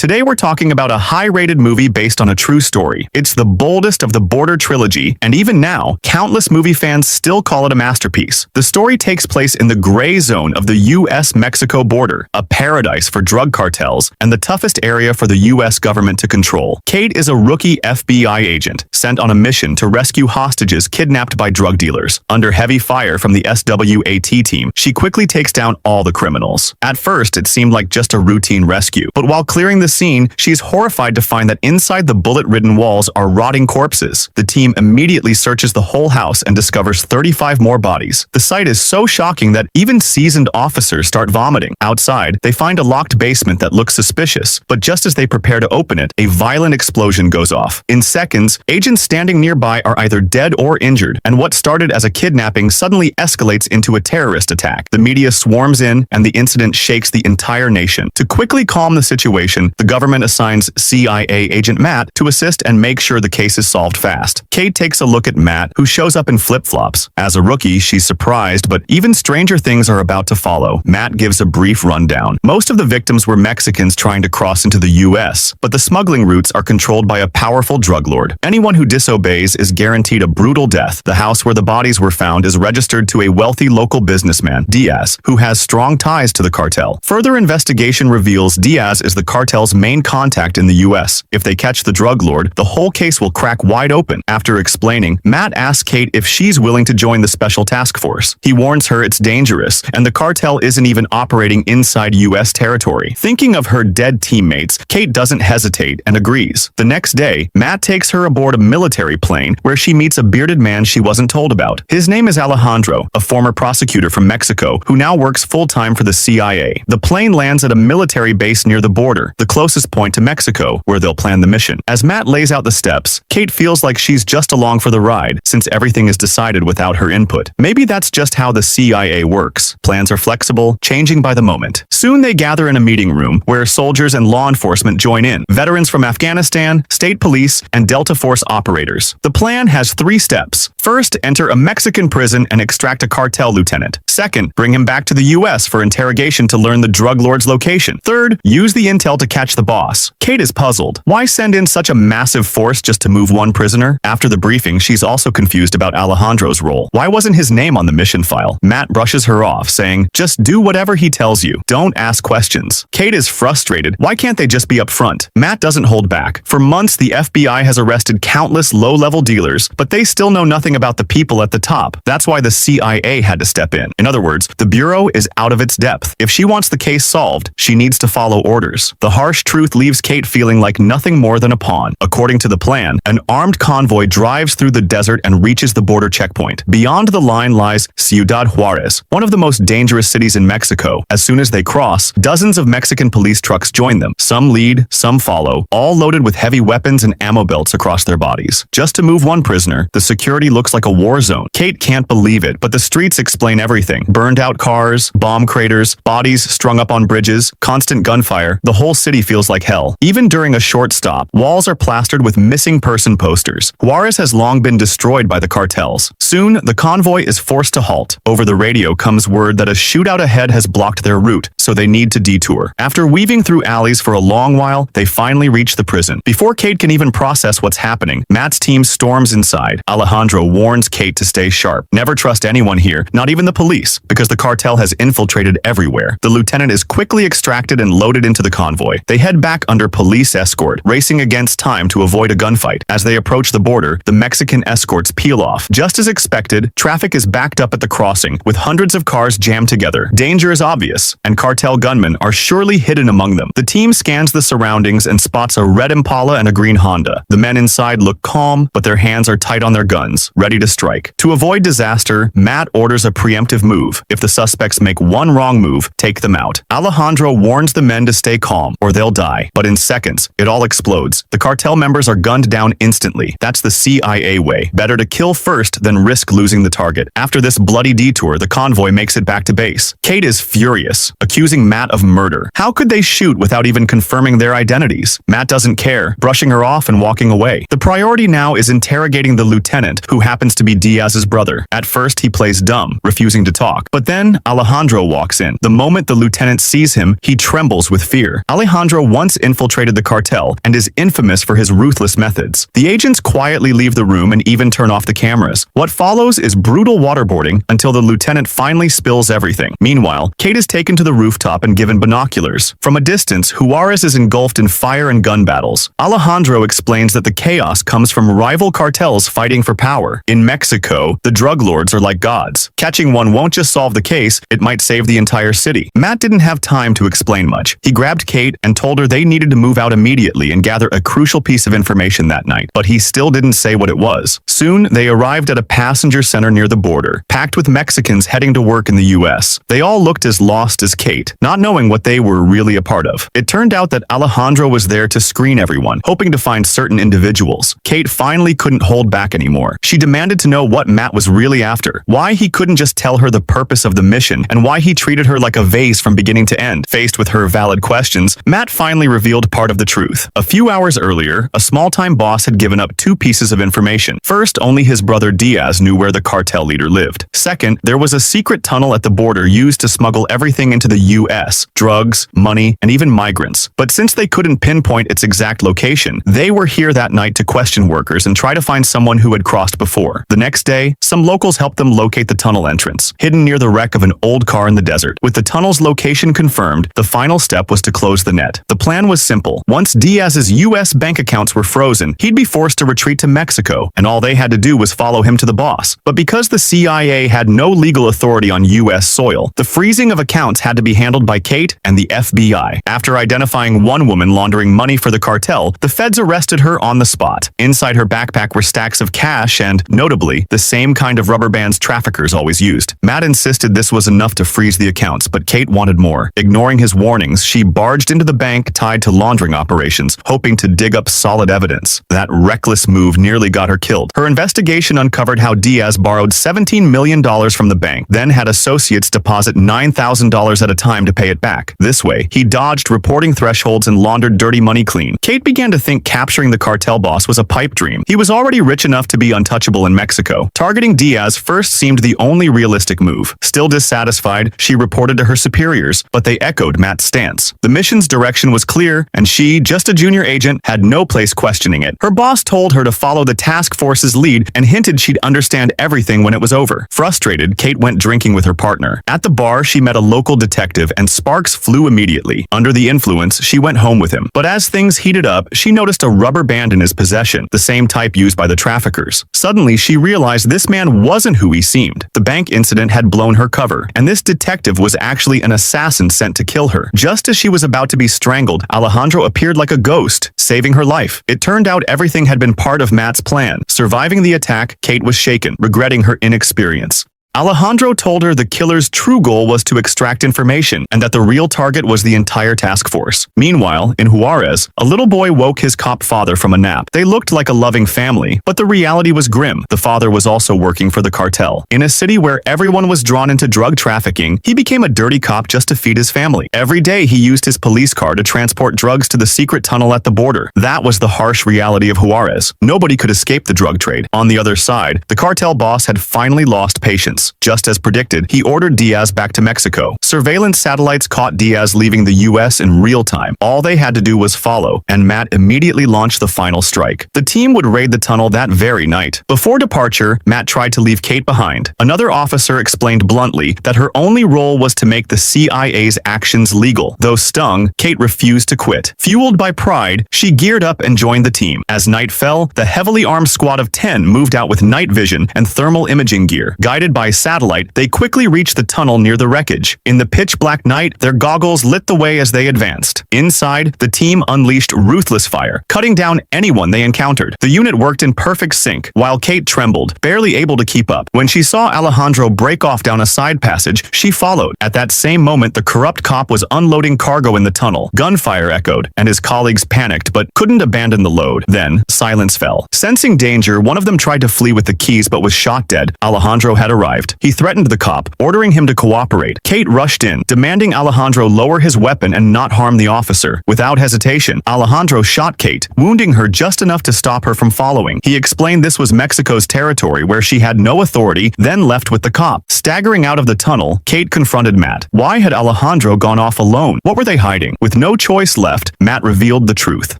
Today we're talking about a high-rated movie based on a true story. It's the boldest of the Border trilogy, and even now, countless movie fans still call it a masterpiece. The story takes place in the gray zone of the U.S.-Mexico border, a paradise for drug cartels, and the toughest area for the U.S. government to control. Kate is a rookie FBI agent, sent on a mission to rescue hostages kidnapped by drug dealers. Under heavy fire from the SWAT team, she quickly takes down all the criminals. At first, it seemed like just a routine rescue, but while clearing the scene, she's horrified to find that inside the bullet-ridden walls are rotting corpses. The team immediately searches the whole house and discovers 35 more bodies. The sight is so shocking that even seasoned officers start vomiting. Outside, they find a locked basement that looks suspicious, but just as they prepare to open it, a violent explosion goes off. In seconds, agents standing nearby are either dead or injured, and what started as a kidnapping suddenly escalates into a terrorist attack. The media swarms in, and the incident shakes the entire nation. To quickly calm the situation, the government assigns CIA agent Matt to assist and make sure the case is solved fast. Kate takes a look at Matt, who shows up in flip-flops. As a rookie, she's surprised, but even stranger things are about to follow. Matt gives a brief rundown. Most of the victims were Mexicans trying to cross into the U.S., but the smuggling routes are controlled by a powerful drug lord. Anyone who disobeys is guaranteed a brutal death. The house where the bodies were found is registered to a wealthy local businessman, Diaz, who has strong ties to the cartel. Further investigation reveals Diaz is the cartel's main contact in the U.S. If they catch the drug lord, the whole case will crack wide open. After explaining, Matt asks Kate if she's willing to join the special task force. He warns her it's dangerous, and the cartel isn't even operating inside U.S. territory. Thinking of her dead teammates, Kate doesn't hesitate and agrees. The next day, Matt takes her aboard a military plane where she meets a bearded man she wasn't told about. His name is Alejandro, a former prosecutor from Mexico who now works full-time for the CIA. The plane lands at a military base near the border, the closest point to Mexico, where they'll plan the mission. As Matt lays out the steps, Kate feels like she's just along for the ride, since everything is decided without her input. Maybe that's just how the CIA works. Plans are flexible, changing by the moment. Soon they gather in a meeting room, where soldiers and law enforcement join in. Veterans from Afghanistan, state police, and Delta Force operators. The plan has 3 steps. First, enter a Mexican prison and extract a cartel lieutenant. Second, bring him back to the U.S. for interrogation to learn the drug lord's location. Third, use the intel to catch the boss. Kate is puzzled. Why send in such a massive force just to move one prisoner? After the briefing, she's also confused about Alejandro's role. Why wasn't his name on the mission file? Matt brushes her off, saying, "Just do whatever he tells you. Don't ask questions." Kate is frustrated. Why can't they just be upfront? Matt doesn't hold back. For months, the FBI has arrested countless low-level dealers, but they still know nothing about the people at the top. That's why the CIA had to step in. In other words, the Bureau is out of its depth. If she wants the case solved, she needs to follow orders. The harsh truth leaves Kate feeling like nothing more than a pawn. According to the plan, an armed convoy drives through the desert and reaches the border checkpoint. Beyond the line lies Ciudad Juarez, one of the most dangerous cities in Mexico. As soon as they cross, dozens of Mexican police trucks join them. Some lead, some follow, all loaded with heavy weapons and ammo belts across their bodies. Just to move one prisoner, the security looks like a war zone. Kate can't believe it, but the streets explain everything. Burned out cars, bomb craters, bodies strung up on bridges, constant gunfire. The whole city feels like hell. Even during a short stop, walls are plastered with missing person posters. Juarez has long been destroyed by the cartels. Soon, the convoy is forced to halt. Over the radio comes word that a shootout ahead has blocked their route, so they need to detour. After weaving through alleys for a long while, they finally reach the prison. Before Kate can even process what's happening, Matt's team storms inside. Alejandro warns Kate to stay sharp. Never trust anyone here, not even the police, because the cartel has infiltrated everywhere. The lieutenant is quickly extracted and loaded into the convoy. They head back under police escort, racing against time to avoid a gunfight. As they approach the border, the Mexican escorts peel off. Just as expected, traffic is backed up at the crossing, with hundreds of cars jammed together. Danger is obvious, and cartel gunmen are surely hidden among them. The team scans the surroundings and spots a red Impala and a green Honda. The men inside look calm, but their hands are tight on their guns, ready to strike. To avoid disaster, Matt orders a preemptive move. If the suspects make one wrong move, take them out. Alejandro warns the men to stay calm, or they'll die. But in seconds, it all explodes. The cartel members are gunned down instantly. That's the CIA way. Better to kill first than risk losing the target. After this bloody detour, the convoy makes it back to base. Kate is furious, accusing Matt of murder. How could they shoot without even confirming their identities? Matt doesn't care, brushing her off and walking away. The priority now is interrogating the lieutenant, who happens to be Diaz's brother. At first, he plays dumb, refusing to talk. But then, Alejandro walks in. The moment the lieutenant sees him, he trembles with fear. Alejandro once infiltrated the cartel and is infamous for his ruthless methods. The agents quietly leave the room and even turn off the cameras. What follows is brutal waterboarding until the lieutenant finally spills everything. Meanwhile, Kate is taken to the rooftop and given binoculars. From a distance, Juarez is engulfed in fire and gun battles. Alejandro explains that the chaos comes from rival cartels fighting for power. In Mexico, the drug lords are like gods. Catching one won't just solve the case, it might save the entire city. Matt didn't have time to explain much. He grabbed Kate and told her they needed to move out immediately and gather a crucial piece of information that night, but he still didn't say what it was. Soon, they arrived at a passenger center near the border, packed with Mexicans heading to work in the US. They all looked as lost as Kate, not knowing what they were really a part of. It turned out that Alejandro was there to screen everyone, hoping to find certain individuals. Kate finally couldn't hold back anymore. She demanded to know what Matt was really after, why he couldn't just tell her the purpose of the mission, and why he treated her like a vase from beginning to end. Faced with her valid questions, Matt finally revealed part of the truth. A few hours earlier, a small-time boss had given up two pieces of information. First, only his brother Diaz knew where the cartel leader lived. Second, there was a secret tunnel at the border used to smuggle everything into the US, drugs, money, and even migrants. But since they couldn't pinpoint its exact location, they were here that night to question workers and try to find someone who had crossed before. The next day, some locals helped them locate the tunnel entrance, hidden near the wreck of an old car in the desert. With the tunnel's location confirmed, the final step was to close the net. The plan was simple. Once Diaz's US bank accounts were frozen, he'd be forced to retreat to Mexico, and all they had to do was follow him to the boss. But because the CIA had no legal authority on US soil, the freezing of accounts had to be handled by Kate and the FBI. After identifying one woman laundering money for the cartel, the feds arrested her on the spot. Inside her backpack were stacks of cash and, notably, the same kind of rubber bands traffickers always used. Matt insisted this was enough to freeze the accounts, but Kate wanted more. Ignoring his warnings, she barged into the bank tied to laundering operations, hoping to dig up solid evidence. That reckless move nearly got her killed. Her investigation uncovered how Diaz borrowed $17 million from the bank, then had associates deposit $9,000 at a time to pay it back. This way, he dodged reporting thresholds and laundered dirty money clean. Kate began to think capturing the cartel boss was a pipe dream. He was already rich enough to be untouchable in Mexico. Targeting Diaz first seemed the only realistic move. Still dissatisfied, she reported to her superiors, but they echoed Matt's stance. The mission's direction was clear, and she, just a junior agent, had no place questioning it. Her boss told her to follow the task force's lead and hinted she'd understand everything when it was over. Frustrated, Kate went drinking with her partner. At the bar, she met a local detective, and sparks flew immediately. Under the influence, she went home with him. But as things heated up, she noticed a rubber band in his possession, the same type used by the traffickers. Suddenly, she realized this man wasn't who he seemed. The bank incident had blown her cover, and this detective was actually an assassin sent to kill her. Just as she was about to be strangled, Alejandro appeared like a ghost, saving her life. It turned out everything had been part of Matt's plan. Surviving the attack, Kate was shaken, regretting her inexperience. Alejandro told her the killer's true goal was to extract information and that the real target was the entire task force. Meanwhile, in Juarez, a little boy woke his cop father from a nap. They looked like a loving family, but the reality was grim. The father was also working for the cartel. In a city where everyone was drawn into drug trafficking, he became a dirty cop just to feed his family. Every day, he used his police car to transport drugs to the secret tunnel at the border. That was the harsh reality of Juarez. Nobody could escape the drug trade. On the other side, the cartel boss had finally lost patience. Just as predicted, he ordered Diaz back to Mexico. Surveillance satellites caught Diaz leaving the US in real time. All they had to do was follow, and Matt immediately launched the final strike. The team would raid the tunnel that very night. Before departure, Matt tried to leave Kate behind. Another officer explained bluntly that her only role was to make the CIA's actions legal. Though stung, Kate refused to quit. Fueled by pride, she geared up and joined the team. As night fell, the heavily armed squad of 10 moved out with night vision and thermal imaging gear. Guided by satellite, they quickly reached the tunnel near the wreckage. In the pitch-black night, their goggles lit the way as they advanced. Inside, the team unleashed ruthless fire, cutting down anyone they encountered. The unit worked in perfect sync, while Kate trembled, barely able to keep up. When she saw Alejandro break off down a side passage, she followed. At that same moment, the corrupt cop was unloading cargo in the tunnel. Gunfire echoed, and his colleagues panicked but couldn't abandon the load. Then, silence fell. Sensing danger, one of them tried to flee with the keys but was shot dead. Alejandro had arrived. arrived. He threatened the cop, ordering him to cooperate. Kate rushed in, demanding Alejandro lower his weapon and not harm the officer. Without hesitation, Alejandro shot Kate, wounding her just enough to stop her from following. He explained this was Mexico's territory where she had no authority, then left with the cop. Staggering out of the tunnel, Kate confronted Matt. Why had Alejandro gone off alone? What were they hiding? With no choice left, Matt revealed the truth.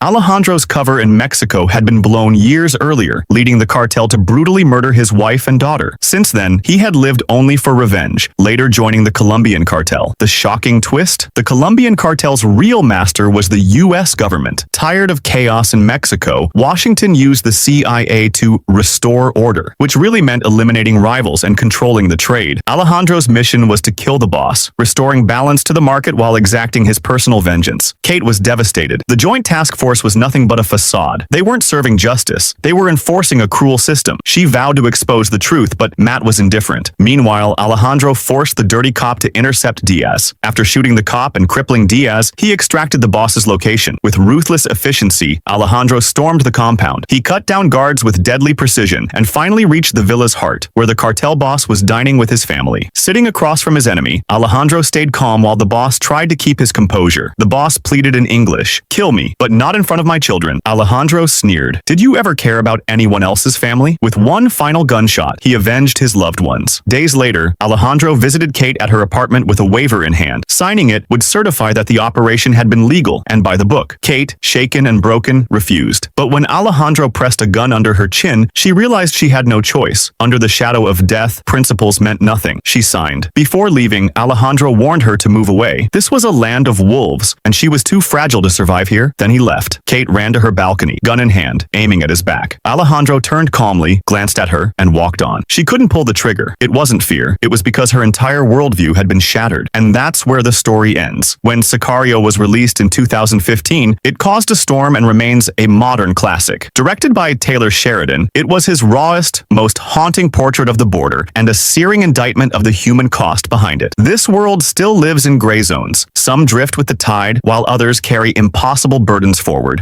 Alejandro's cover in Mexico had been blown years earlier, leading the cartel to brutally murder his wife and daughter. Since then, he had lived only for revenge, later joining the Colombian cartel. The shocking twist? The Colombian cartel's real master was the U.S. government. Tired of chaos in Mexico, Washington used the CIA to restore order, which really meant eliminating rivals and controlling the trade. Alejandro's mission was to kill the boss, restoring balance to the market while exacting his personal vengeance. Kate was devastated. The Joint Task Force was nothing but a facade. They weren't serving justice. They were enforcing a cruel system. She vowed to expose the truth, but Matt was indifferent. Meanwhile, Alejandro forced the dirty cop to intercept Diaz. After shooting the cop and crippling Diaz, he extracted the boss's location. With ruthless efficiency, Alejandro stormed the compound. He cut down guards with deadly precision and finally reached the villa's heart, where the cartel boss was dining with his family. Sitting across from his enemy, Alejandro stayed calm while the boss tried to keep his composure. The boss pleaded in English, "Kill me, but not in front of my children." Alejandro sneered. Did you ever care about anyone else's family? With one final gunshot, he avenged his loved ones. Days later, Alejandro visited Kate at her apartment with a waiver in hand. Signing it would certify that the operation had been legal and by the book. Kate, shaken and broken, refused. But when Alejandro pressed a gun under her chin, she realized she had no choice. Under the shadow of death, principles meant nothing. She signed. Before leaving, Alejandro warned her to move away. This was a land of wolves, and she was too fragile to survive here. Then he left. Kate ran to her balcony, gun in hand, aiming at his back. Alejandro turned calmly, glanced at her, and walked on. She couldn't pull the trigger. It wasn't fear. It was because her entire worldview had been shattered. And that's where the story ends. When Sicario was released in 2015, it caused a storm and remains a modern classic. Directed by Taylor Sheridan, it was his rawest, most haunting portrait of the border and a searing indictment of the human cost behind it. This world still lives in gray zones. Some drift with the tide, while others carry impossible burdens forward.